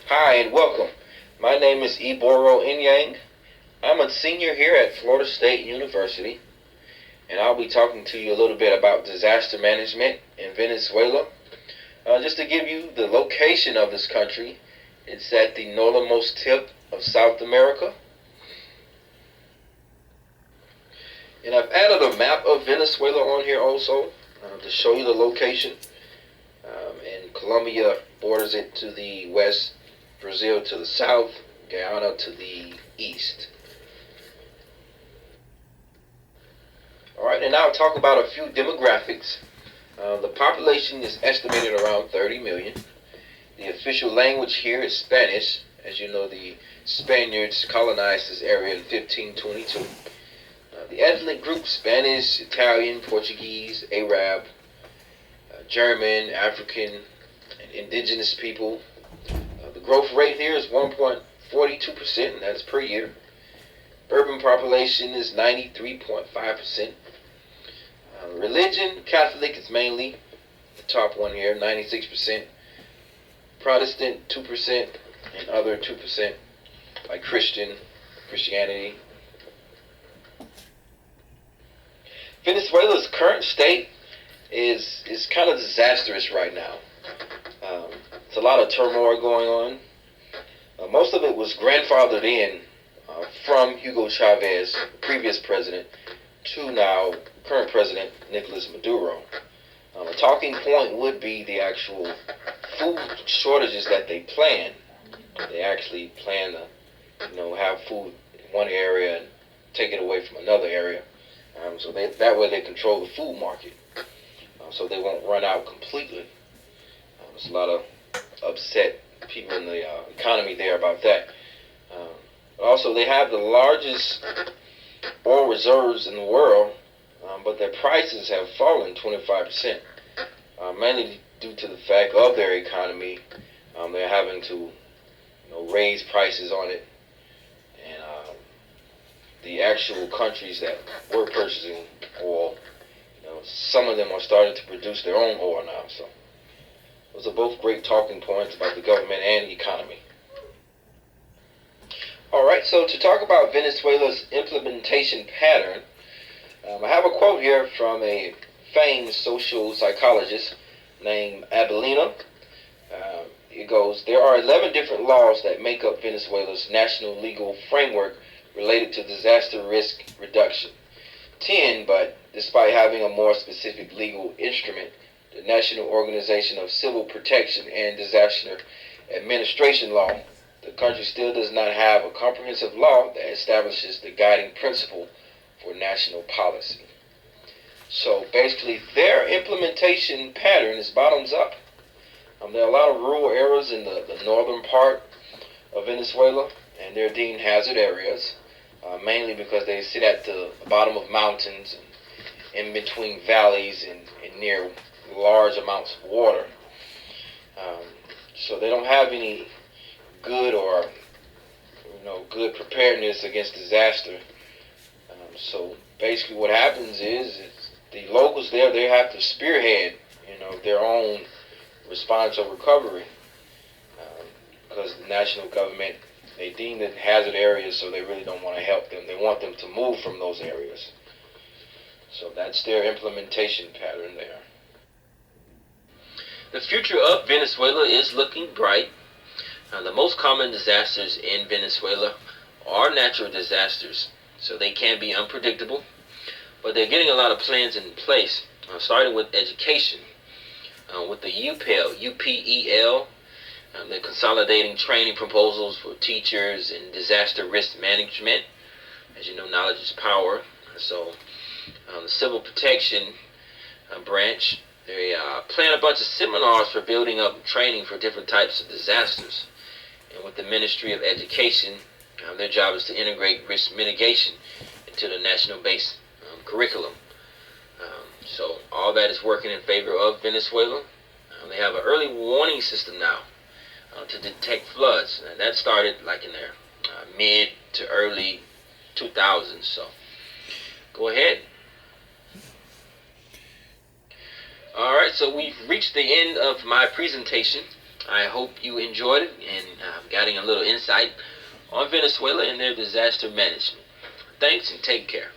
Hi and welcome. My name is Iboro Inyang. I'm a senior here at Florida State University, and I'll be talking to you a little bit about disaster management in Venezuela. Just to give you the location of this country, it's at the northernmost tip of South America. And I've added a map of Venezuela on here also to show you the location. And Colombia borders it to the west, Brazil to the south, Guyana to the east. Alright, and now I'll talk about a few demographics. The population is estimated around 30 million. The official language here is Spanish. As you know, the Spaniards colonized this area in 1522. The ethnic groups: Spanish, Italian, Portuguese, Arab, German, African, and indigenous people. The growth rate here is 1.42%, and that's per year. Urban population is 93.5%. Religion, Catholic is mainly the top one here, 96%. Protestant, 2%, and other 2%, like Christianity. Venezuela's current state is kind of disastrous right now. It's a lot of turmoil going on. Most of it was grandfathered in from Hugo Chavez, previous president, to now current president Nicolas Maduro. A talking point would be the actual food shortages that they plan. They actually plan to, have food in one area and take it away from another area. So that way they control the food market, so they won't run out completely. There's a lot of upset people in the economy there about that. But also, they have the largest oil reserves in the world, but their prices have fallen 25%, mainly due to the fact of their economy. They're having to raise prices on it, and the actual countries that were purchasing oil, some of them are starting to produce their own oil now. So those are both great talking points about the government and economy. All right, so to talk about Venezuela's implementation pattern, I have a quote here from a famed social psychologist named Abelino. It goes, "There are 11 different laws that make up Venezuela's national legal framework related to disaster risk reduction. 10, but despite having a more specific legal instrument, the National Organization of Civil Protection and Disaster Administration Law, the country still does not have a comprehensive law that establishes the guiding principle for national policy." So basically, their implementation pattern is bottoms up. There are a lot of rural areas in the northern part of Venezuela, and they're deemed hazard areas, mainly because they sit at the bottom of mountains and in between valleys and near large amounts of water. So they don't have any good good preparedness against disaster. So basically what happens is the locals there, they have to spearhead their own response or recovery, because the national government, they deem it hazard areas, so they really don't want to help them. They want them to move from those areas. So that's their implementation pattern there. The future of Venezuela is looking bright. The most common disasters in Venezuela are natural disasters, so they can be unpredictable, but they're getting a lot of plans in place, starting with education. With the UPEL, they're consolidating training proposals for teachers in disaster risk management. As you know, knowledge is power. So the Civil Protection branch, they plan a bunch of seminars for building up training for different types of disasters. And with the Ministry of Education, their job is to integrate risk mitigation into the national base curriculum. So all that is working in favor of Venezuela. They have an early warning system now to detect floods, and that started like in their mid to early 2000s. So go ahead. Alright, so we've reached the end of my presentation. I hope you enjoyed it, and getting a little insight on Venezuela and their disaster management. Thanks and take care.